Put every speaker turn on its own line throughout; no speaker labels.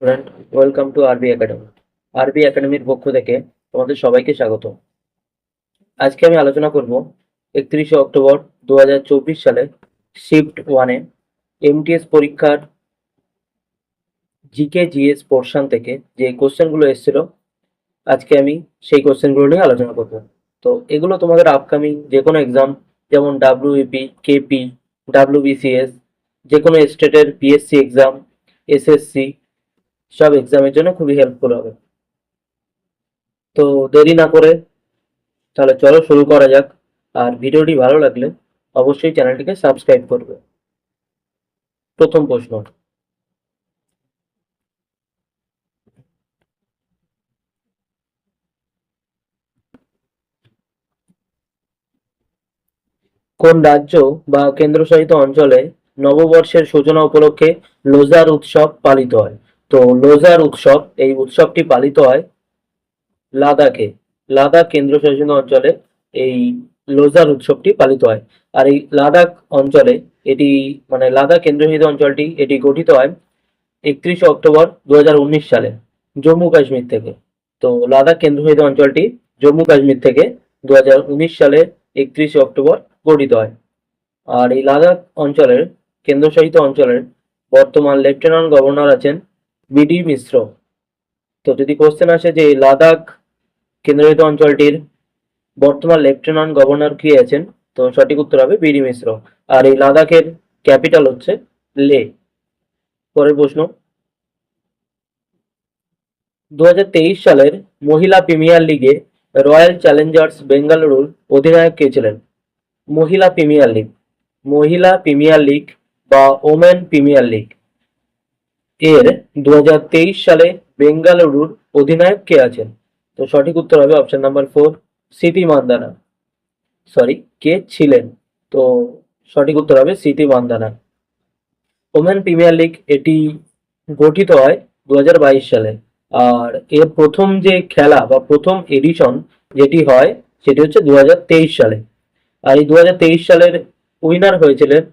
Student, welcome to আরবি academy. আরবি একাডেমির পক্ষ থেকে তোমাদের সবাইকে স্বাগত। আজকে আমি আলোচনা করব 31শে অক্টোবর 2024 সালে শিফট ওয়ানে এমটিএস পরীক্ষার জিকে জিএস পোর্শন থেকে যে কোশ্চেনগুলো এসেছিল। আজকে আমি সেই কোশ্চেনগুলো নিয়ে আলোচনা করব। তো এগুলো তোমাদের আপকামিং যে কোনো এক্সাম, যেমন ডাব্লিউইপি, কেপি, ডাব্লিউবিসিএস, যে কোনো স্টেটের পিএসসি এক্সাম, এসএসসি, সব এক্সামের জন্য খুবই হেল্পফুল হবে। তো দেরি না করে তাহলে চলো শুরু করা যাক। আর ভিডিওটি ভালো লাগলে অবশ্যই চ্যানেলটিকে সাবস্ক্রাইব করবে। প্রথম প্রশ্ন, কোন রাজ্য বা কেন্দ্রশাসিত অঞ্চলে নববর্ষের সূচনা উপলক্ষে লোজার উৎসব পালিত হয়? তো লোজার উৎসব, এই উৎসবটি পালিত হয় লাদাখে। লাদাখ কেন্দ্রশাসিত অঞ্চলে এই লোজার উৎসবটি পালিত হয়। আর এই লাদাখ অঞ্চলে এটি মানে লাদাখ কেন্দ্রশাসিত অঞ্চলটি এটি গঠিত হয় 31শে অক্টোবর 2019 সালে জম্মু কাশ্মীর থেকে। তো লাদাখ কেন্দ্রশাসিত অঞ্চলটি জম্মু কাশ্মীর থেকে 2019 সালে 31শে অক্টোবর গঠিত হয়। আর এই লাদাখ অঞ্চলের কেন্দ্রশাসিত অঞ্চলের বর্তমান লেফটেন্যান্ট গভর্নর আছেন বিডি মিশ্র। তো যদি কোশ্চেন আসে যে এই লাদাখ কেন্দ্রশাসিত অঞ্চলটির বর্তমান লেফটেন্যান্ট গভর্নর কে আছেন, তো সঠিক উত্তর হবে বিডি মিশ্র। আর এই লাদাখের ক্যাপিটাল হচ্ছে লে। পরের প্রশ্ন, 2023 সালের মহিলা প্রিমিয়ার লিগে রয়্যাল চ্যালেঞ্জার্স বেঙ্গালুরুর অধিনায়ক কে ছিলেন? মহিলা প্রিমিয়ার লিগ, মহিলা প্রিমিয়ার লিগ বা ওমেন প্রিমিয়ার লিগ এর 2023 সালে বেঙ্গালুরুর অধিনায়ক কে আছেন? তো সঠিক উত্তর হবে অপশন নাম্বার 4, স্মৃতি মান্দানা। সরি, কে ছিলেন? তো সঠিক উত্তর হবে স্মৃতি মান্দানা। ওমেন প্রিমিয়ার লিগ এটি গঠিত হয় 2022 সালে। আর এর প্রথম যে খেলা বা প্রথম এডিশন যেটি হয় সেটি হচ্ছে 2023 সালে। আর এই 2023 সালের উইনার হয়েছিলেন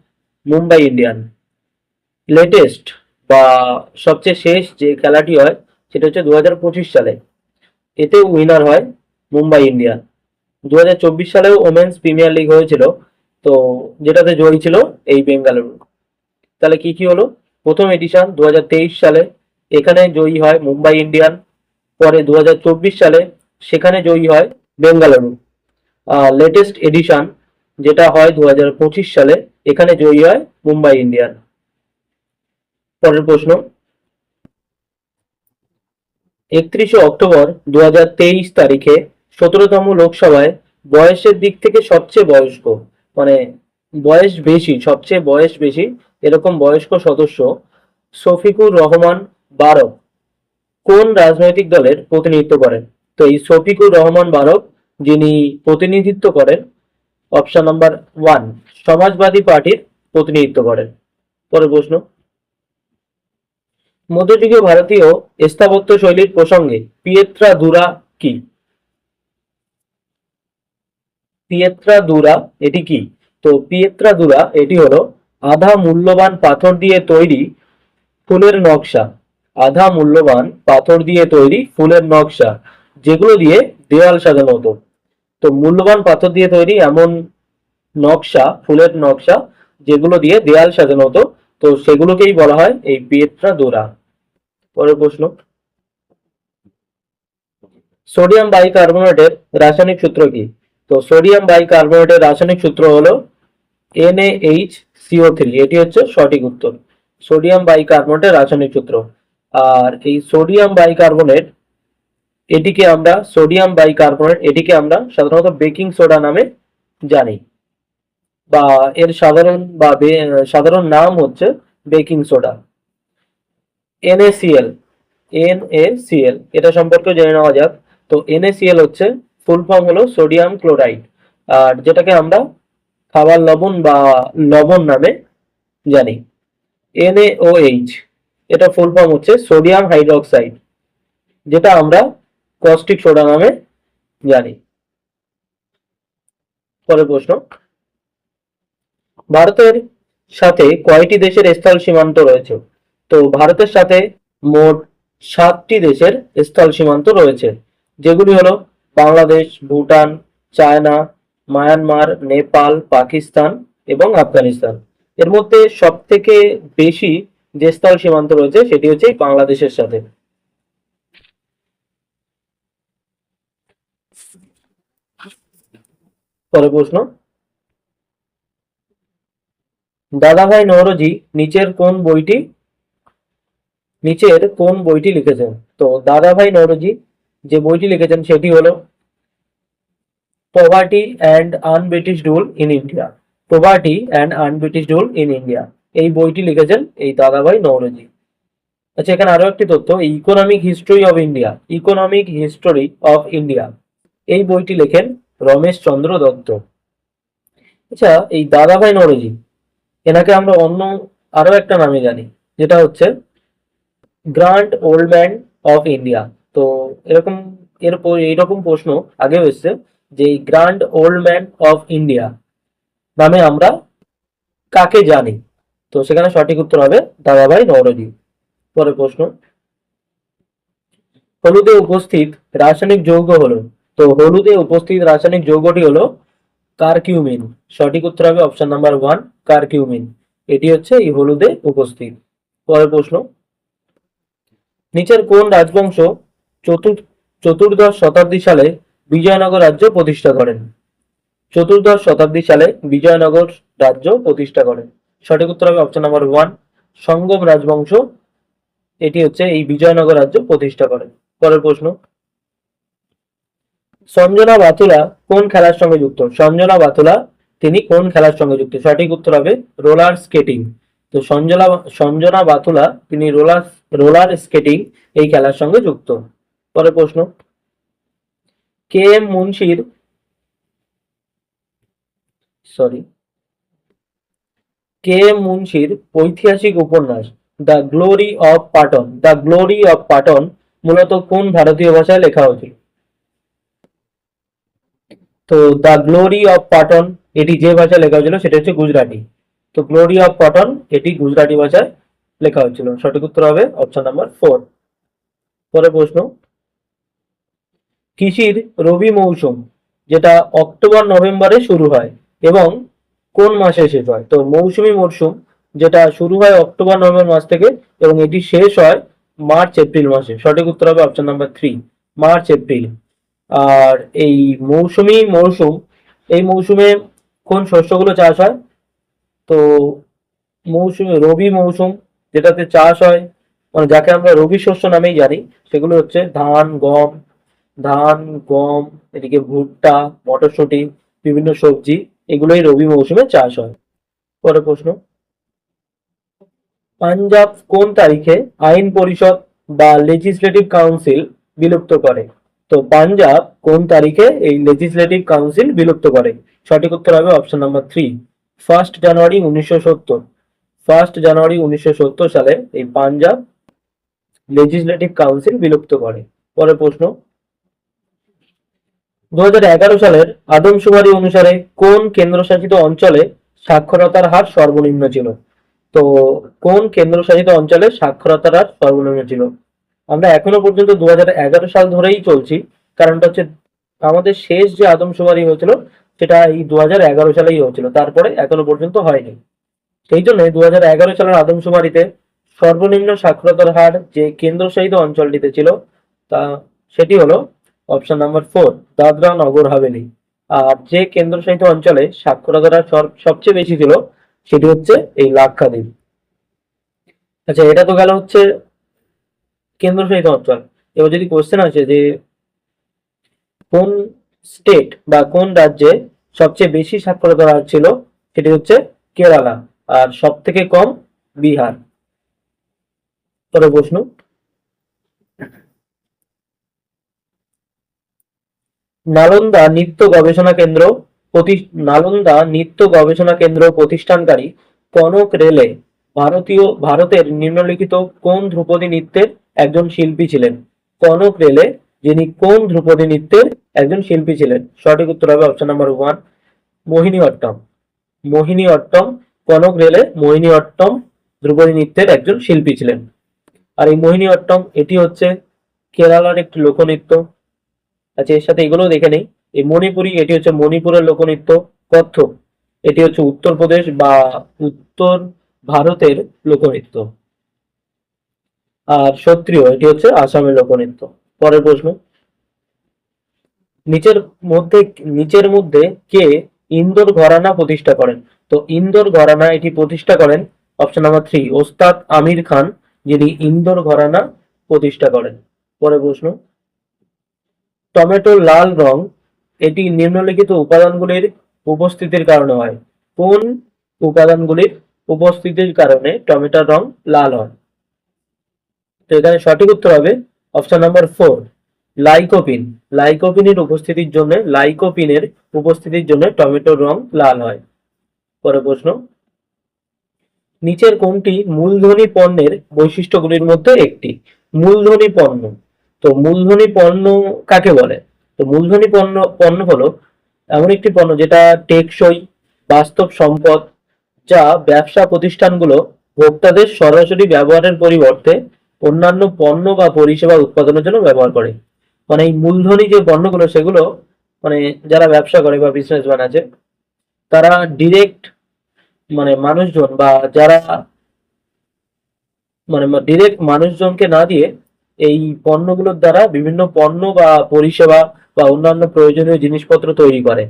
মুম্বাই ইন্ডিয়ান। লেটেস্ট বা সবচেয়ে শেষ যে খেলাটি হয় সেটা হচ্ছে 2025 সালে, এতে উইনার হয় মুম্বাই ইন্ডিয়ান। 2024 সালেও ওমেন্স প্রিমিয়ার লিগ হয়েছিল, তো যেটাতে জয়ী ছিল এই বেঙ্গালুরু। তাহলে কি কি হলো? প্রথম এডিশন 2023 সালে, এখানে জয়ী হয় মুম্বাই ইন্ডিয়ান। পরে 2024 সালে সেখানে জয়ী হয় বেঙ্গালুরু। লেটেস্ট এডিশন যেটা হয় 2025 সালে, এখানে জয়ী হয় মুম্বাই ইন্ডিয়ান। পরের প্রশ্ন, 31শে অক্টোবর 2023 তারিখে 17তম লোকসভায় বয়সের দিক থেকে সবচেয়ে বয়স্ক, মানে বয়স বেশি, সবচেয়ে বয়স বেশি এরকম বয়স্ক সদস্য শফিকুর রহমান বারক কোন রাজনৈতিক দলের প্রতিনিধিত্ব করেন? তো এই শফিকুর রহমান বারক যিনি প্রতিনিধিত্ব করেন অপশন নাম্বার 1, সমাজবাদী পার্টির প্রতিনিধিত্ব করেন। পরের প্রশ্ন, মধ্যযুগীয় ভারতীয় স্থাপত্য শৈলীর প্রসঙ্গে পিয়েত্রা দুরা কি? পিয়েত্রা দুরা এটি কি? তো পিয়েত্রা দুরা এটি হলো আধা মূল্যবান পাথর দিয়ে তৈরি ফুলের নকশা। আধা মূল্যবান পাথর দিয়ে তৈরি ফুলের নকশা, যেগুলো দিয়ে দেওয়াল সাজানো হতো। তো মূল্যবান পাথর দিয়ে তৈরি এমন নকশা, ফুলের নকশা যেগুলো দিয়ে দেয়াল সাজানো হতো, তো সেগুলোকেই বলা হয় এই পিয়েত্রা দোরা। পরের প্রশ্ন, সোডিয়াম বাইকার্বনেটের রাসায়নিক সূত্র কি? তো সোডিয়াম বাইকার্বনেটের রাসায়নিক সূত্র হলো NaHCO3, এটি হচ্ছে সঠিক উত্তর। সোডিয়াম বাইকার্বনেটের রাসায়নিক সূত্র। আর এই সোডিয়াম বাইকার্বনেট এটিকে আমরা সাধারণত বেকিং সোডা নামে জানি, বা এর সাধারণ নাম হচ্ছে বেকিং সোডা। NaCl, NaCl এটা সম্পর্কে জেনে নেওয়া যাক। তো NaCl হচ্ছে ফুল ফর্ম হলো সোডিয়াম ক্লোরাইড, আর যেটাকে আমরা খাবার লবণ বা লবণ নামে জানি। NaOH এটা ফুল ফর্ম হচ্ছে সোডিয়াম হাইড্রোক্সাইড, যেটা আমরা কস্টিক সোডা নামে জানি। পরের প্রশ্ন, ভারতের সাথে কয়টি দেশের স্থল সীমান্ত রয়েছে? তো ভারতের সাথে মোট 7টি দেশের স্থল সীমান্ত রয়েছে, যেগুলি হলো বাংলাদেশ, ভুটান, চায়না, মায়ানমার, নেপাল, পাকিস্তান এবং আফগানিস্তান। এর মধ্যে সব থেকে বেশি যে স্থল সীমান্ত রয়েছে সেটি হচ্ছে বাংলাদেশের সাথে। পরের প্রশ্ন, দাদাভাই নওরোজি নিচের কোন বইটি লিখেছেন? তো দাদাভাই নওরোজি যে বইটি লিখেছেন সেটি হলো poverty and un-British rule in India. Poverty and un-British rule in India, এই বইটি লিখেছেন এই দাদাভাই নওরোজি। আচ্ছা, এখানে আরো একটি তথ্য, economic history of India, economic history of India, এই বইটি লেখেন রমেশ চন্দ্র দত্ত। আচ্ছা, এই দাদাভাই নওরোজি, এনাকে আমরা অন্য আরো একটা নামে জানি, যেটা হচ্ছে grand old man of India. তো এরকম এইরকম প্রশ্ন আগেও এসছে যে grand old man of India নামে আমরা কাকে জানি? তো সেখানে সঠিক উত্তর হবে দাদাভাই নওরোজি। পরের প্রশ্ন, হলুদে উপস্থিত রাসায়নিক যৌগ হলো? তো হলুদে উপস্থিত রাসায়নিক যৌগটি হলো কারকিউমিন। সঠিক উত্তর হবে অপশন নাম্বার 1, কারকিউমিন। এটি হচ্ছে এই হলুদে উপস্থিত। পরের প্রশ্ন, নিচের কোন রাজবংশ চতুর্দশ শতাব্দী সালে বিজয়নগর রাজ্য প্রতিষ্ঠা করেন? চতুর্দশ শতাব্দী সালে বিজয়নগর রাজ্য প্রতিষ্ঠা করেন। সঠিক উত্তর হবে অপশন নাম্বার 1, সঙ্গম রাজবংশ। এটি হচ্ছে এই বিজয়নগর রাজ্য প্রতিষ্ঠা করেন। পরের প্রশ্ন, সঞ্জনা বাতুলা কোন খেলার সঙ্গে যুক্ত? সঞ্জনা বাতুলা তিনি কোন খেলার সঙ্গে যুক্ত? সঠিক উত্তর হবে রোলার স্কেটিং। তো সঞ্জনা বাতুলা তিনি রোলার স্কেটিং এই খেলার সঙ্গে যুক্ত। পরের প্রশ্ন, কে এম মুন্সির ঐতিহাসিক উপন্যাস দ্য গ্লোরি অফ পাটন মূলত কোন ভারতীয় ভাষায় লেখা হয়েছিল? তো দ্য গ্লোরি অফ পাটন এটি যে ভাষায় লেখা হয়েছিল সেটা হচ্ছে গুজরাটি। তো গ্লোরি অফ পাটন এটি গুজরাটি ভাষায় লেখা হয়েছিল। সঠিক উত্তর হবে অপশন নাম্বার 4। পরের প্রশ্ন, কৃষির রবি মৌসুম যেটা অক্টোবর নভেম্বরে শুরু হয় এবং কোন মাসে শেষ হয়? তো মৌসুমী মরশুম যেটা শুরু হয় অক্টোবর নভেম্বর মাস থেকে এবং এটি শেষ হয় মার্চ এপ্রিল মাসে। সঠিক উত্তর হবে অপশন নাম্বার 3, মার্চ এপ্রিল। আর এই এই মৌসুমে কোন শস্যগুলো চাষ হয়? তো রবি মৌসুম যেটাতে চাষ হয়, মানে যাকে আমরা রবি শস্য নামেই জানি, সেগুলো হচ্ছে ধান, গম, এদিকে ভুট্টা, মটরশুঁটি, বিভিন্ন সবজি, এগুলোই রবি মৌসুমে চাষ হয়। পরের প্রশ্ন, পাঞ্জাব কোন তারিখে আইন পরিষদ বা লেজিসলেটিভ কাউন্সিল বিলুপ্ত করে? তো পাঞ্জাব কোন তারিখে এই লেজিসলেটিভ কাউন্সিল বিলুপ্ত করে? সঠিক উত্তর হবে অপশন নাম্বার 3, 1 জানুয়ারি 1970। 1 জানুয়ারি 1970 সালে এই পাঞ্জাব লেজিসলেটিভ কাউন্সিল বিলুপ্ত করে। পরের প্রশ্ন, 2011 সালের আদমশুমারি অনুসারে কোন কেন্দ্রশাসিত অঞ্চলে সাক্ষরতার হার সর্বনিম্ন ছিল? তো কোন কেন্দ্রশাসিত অঞ্চলে সাক্ষরতার হার সর্বনিম্ন ছিল? আমরা এখনো পর্যন্ত 2011 সাল ধরেই চলছি, কারণটা হচ্ছে আমাদের শেষ যে আদমশুমারি হয়েছিল সেটা এই 2011 সালেই হয়েছিল, তারপরে এখনো পর্যন্ত হয়নি। সেই জন্য 2011 সালের আদমশুমারিতে সর্বনিম্ন সাক্ষরতার হার যে কেন্দ্রশাসিত অঞ্চলটিতে ছিল তা সেটি হলো অপশন নাম্বার 4, দাদরা নগর হাভেলি। আর যে কেন্দ্রশাসিত অঞ্চলে সাক্ষরতার হার সবচেয়ে বেশি ছিল সেটি হচ্ছে এই লাক্ষাদ্বীপ। আচ্ছা, এটা তো গেল হচ্ছে কেন্দ্রশাসিত অঞ্চল। এবার যদি কোশ্চেন আসে যে কোন স্টেট বা কোন রাজ্যে সবচেয়ে বেশি সাক্ষরতার হার ছিল, সেটি হচ্ছে কেরালা, আর সব থেকে কম বিহার। পরের প্রশ্ন, নালন্দা নৃত্য গবেষণা কেন্দ্র প্রতিষ্ঠানকারী কনক রেলে ভারতের নিম্নলিখিত কোন ধ্রুপদী নৃত্যের একজন শিল্পী ছিলেন? কনক রেলে যিনি কোন ধ্রুপদী নৃত্যের একজন শিল্পী ছিলেন? সঠিক উত্তর হবে অপশন নাম্বার 1, মোহিনীঅট্টম। মোহিনীঅট্টম, কনক রেলে মোহিনীঅট্টম ধ্রুপদী নৃত্যের একজন শিল্পী ছিলেন। আর এই মোহিনী অট্টম এটি হচ্ছে কেরালার একটি লোকনৃত্য। আচ্ছা, এর সাথে এগুলো দেখে নেই। এই মণিপুরি এটি হচ্ছে মণিপুরের লোকনৃত্য। কত্থক এটি হচ্ছে উত্তরপ্রদেশ বা উত্তর ভারতের লোকনৃত্য। আর সত্রিয় এটি হচ্ছে আসামের লোকনৃত্য। পরের প্রশ্ন, নিচের মধ্যে নিচের মধ্যে কে ইন্দোর ঘরানা প্রতিষ্ঠা করেন? তো ইন্দোর ঘরানা এটি প্রতিষ্ঠা করেন অপশন নাম্বার 3 ওস্তাদ আমির খান, যিনি ইন্দোর ঘরানা প্রতিষ্ঠা করেন। পরের প্রশ্ন, টমেটোর লাল রং এটি নিম্নলিখিত উপাদানগুলির উপস্থিতির কারণে হয়। কোন উপাদানগুলির উপস্থিতির কারণে টমেটোর রং লাল হয়? তো এখানে সঠিক উত্তর হবে অপশন নাম্বার 4 লাইকোপিন। লাইকোপিনের উপস্থিতির জন্য টমেটোর রং লাল হয়। পরের প্রশ্ন, নিচের কোনটি মূলধনী পণ্যের বৈশিষ্ট্যগুলির মধ্যে একটি? মূলধনী পণ্য, তো মূলধনী পণ্য কাকে বলে? তো মূলধনী পণ্য পণ্য হলো এমন একটি পণ্য যেটা টেকসই, বাস্তব সম্পদ, যা ব্যবসা প্রতিষ্ঠানগুলো ভোক্তাদের সরাসরি ব্যবহারের পরিবর্তে অন্যান্য পণ্য বা পরিষেবা উৎপাদনের জন্য ব্যবহার করে। মানে এই মূলধনী যে পণ্যগুলো সেগুলো মানে যারা ব্যবসা করে বা বিজনেসম্যান আছে তারা ডিরেক্ট মানে মানুষজন বা যারা মানে ডিরেক্ট মানুষজনকে না দিয়ে এই পণ্যগুলোর দ্বারা বিভিন্ন পণ্য বা পরিষেবা বা অন্যান্য প্রয়োজনীয় জিনিসপত্র তৈরি করে।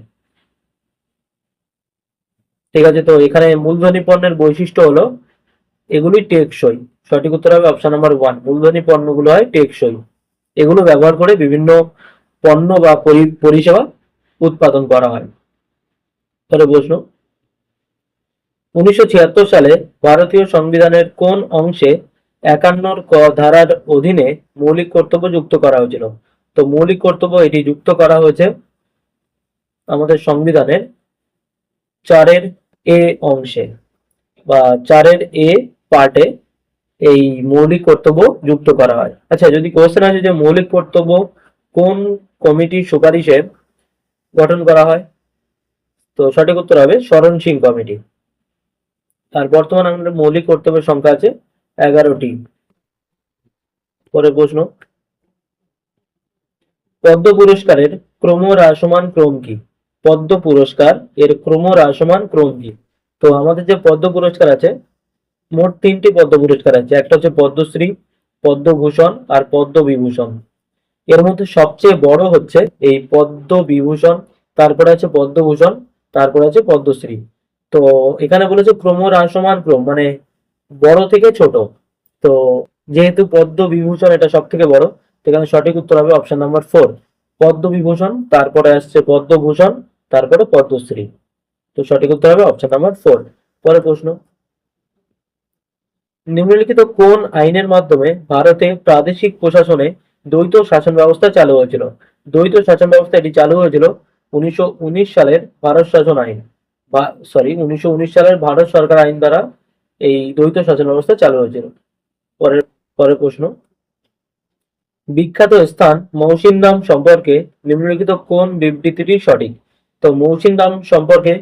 ঠিক আছে, তো এখানে মূলধনী পণ্যের বৈশিষ্ট্য হলো এগুলি টেকসই। সঠিক উত্তর হবে অপশন নাম্বার 1 মূলধনী পণ্যগুলো হয় টেকসই। এগুলো ব্যবহার করে বিভিন্ন পণ্য বা পরিষেবা উৎপাদন করা হয়। তাহলে প্রশ্ন, 1976 সালে ভারতীয় সংবিধানের কোন অংশে 51 ক ধারার অধীনে মৌলিক কর্তব্য যুক্ত করা হয়েছিল? তো মৌলিক কর্তব্য এটি যুক্ত করা হয়েছে আমাদের সংবিধানের 4 এ অংশে বা 4 এ পার্টে এই মৌলিক কর্তব্য যুক্ত করা হয়। আচ্ছা, যদি কোশ্চেন আসে যে মৌলিক কর্তব্য কোন কমিটির সুপারিশে গঠন করা হয়, তো সঠিক উত্তর হবে শরণ সিং কমিটি। আর বর্তমানে আমাদের মৌলিক কর্তব্যের সংখ্যা আছে 11টি। পরের প্রশ্ন, পদ্ম পুরস্কারের ক্রমহ্রাসমান ক্রম কি? পদ্ম পুরস্কার এর ক্রমহ্রাসমান ক্রম কি? তো আমাদের যে পদ্ম পুরস্কার আছে মোট 3টি পদ্ম পুরস্কার আছে। একটা হচ্ছে পদ্মশ্রী, পদ্মভূষণ আর পদ্মবিভূষণ। এর মধ্যে সবচেয়ে বড় হচ্ছে এই পদ্মবিভূষণ, তারপরে আছে পদ্মভূষণ, তারপরে আছে পদ্মশ্রী। তো এখানে বলেছে ক্রমহ্রাসমান ক্রম মানে বড় থেকে ছোট। তো যেহেতু পদ্মবিভূষণ এটা সব থেকে বড়, এখানে সঠিক উত্তর হবে অপশন নাম্বার 4 পদ্মবিভূষণ, তারপরে আসছে পদ্মভূষণ, তারপরে পদ্মশ্রী। তো সঠিক উত্তর হবে অপশন নাম্বার 4। পরের প্রশ্ন, নিম্নলিখিত কোন আইনের মাধ্যমে ভারতে প্রাদেশিক প্রশাসনে দ্বৈত শাসন ব্যবস্থা চালু হয়েছিল? দ্বৈত শাসন ব্যবস্থা এটি চালু হয়েছিল 1919 সালের ভারত শাসন আইন বা 1919 সালের ভারত সরকার আইন দ্বারা এই দ্বৈত শাসন ব্যবস্থা চালু হয়েছিল। পরের পরের প্রশ্ন, বিখ্যাত স্থান মৌসিনরাম সম্পর্কে নিম্নলিখিত কোন বিবৃতিটি সঠিক? তো মৌসিনরাম সম্পর্কে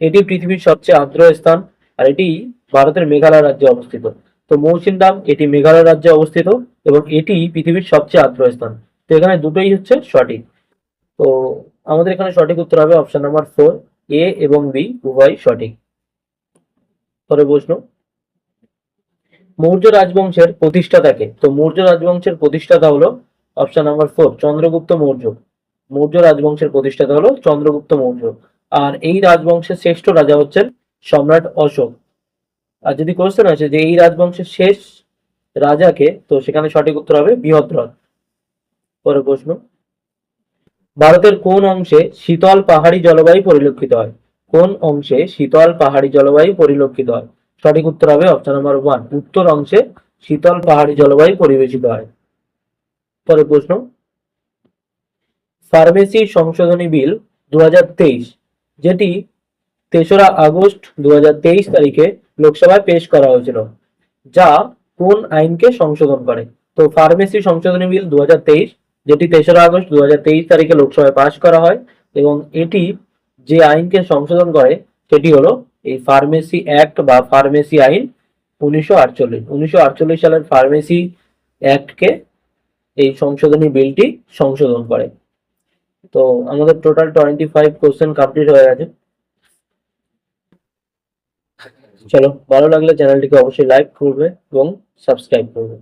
এটি পৃথিবীর সবচেয়ে আর্দ্র স্থান আর এটি ভারতের মেঘালয় রাজ্যে অবস্থিত। তো মৌসিনরাম এটি মেঘালয় রাজ্যে অবস্থিত এবং এটি পৃথিবীর সবচেয়ে আর্দ্র স্থান। তো এখানে দুটোই হচ্ছে সঠিক। তো আমাদের এখানে সঠিক উত্তর হবে অপশন নাম্বার 4 এ এবং বি উভয় সঠিক। পরের প্রশ্ন, মৌর্য রাজবংশের প্রতিষ্ঠাতাকে? তো মৌর্য রাজবংশের প্রতিষ্ঠাতা হলো অপশন নাম্বার 4 চন্দ্রগুপ্ত মৌর্য। মৌর্য রাজবংশের প্রতিষ্ঠাতা হলো চন্দ্রগুপ্ত মৌর্য। আর এই রাজবংশের শ্রেষ্ঠ রাজা হচ্ছেন সম্রাট অশোক। আর যদি কোশ্চেন আসে যে এই রাজবংশের শেষ রাজাকে, তো সেখানে সঠিক উত্তর হবে বৃহদ্রথ। পরের প্রশ্ন, ভারতের কোন অংশে শীতল পাহাড়ি জলবায়ু পরিলক্ষিত হয়? কোন অংশে শীতল পাহাড়ি জলবায়ু পরিলক্ষিত হয়? সঠিক উত্তর হবে অপশন নাম্বার 1 উত্তর অংশে শীতল পাহাড়ি জলবায়ু পরিবেশিত হয়। পরের প্রশ্ন, ফার্মেসি সংশোধনী বিল 2023 যেটি 3রা আগস্ট 2023 তারিখে লোকসভায় পেশ করা হয়েছিল, যা কোন আইনকে সংশোধন করে? তো ফার্মেসি সংশোধনী বিল 2023 যেটি 3রা আগস্ট 2023 তারিখে লোকসভায় পাশ করা হয় এবং এটি যে আইনকে সংশোধন করে সেটি হলো এই ফার্মেসি অ্যাক্ট বা ফার্মেসি আইন 1948। 1948 সালের ফার্মেসি অ্যাক্টকে এই সংশোধনী বিলটি সংশোধন করে। তো আমাদের টোটাল 25 কোশ্চেন কমপ্লিট হয়ে গেছে। চলো, ভালো লাগলে চ্যানেলটিকে অবশ্যই লাইক করবে এবং সাবস্ক্রাইব করবে।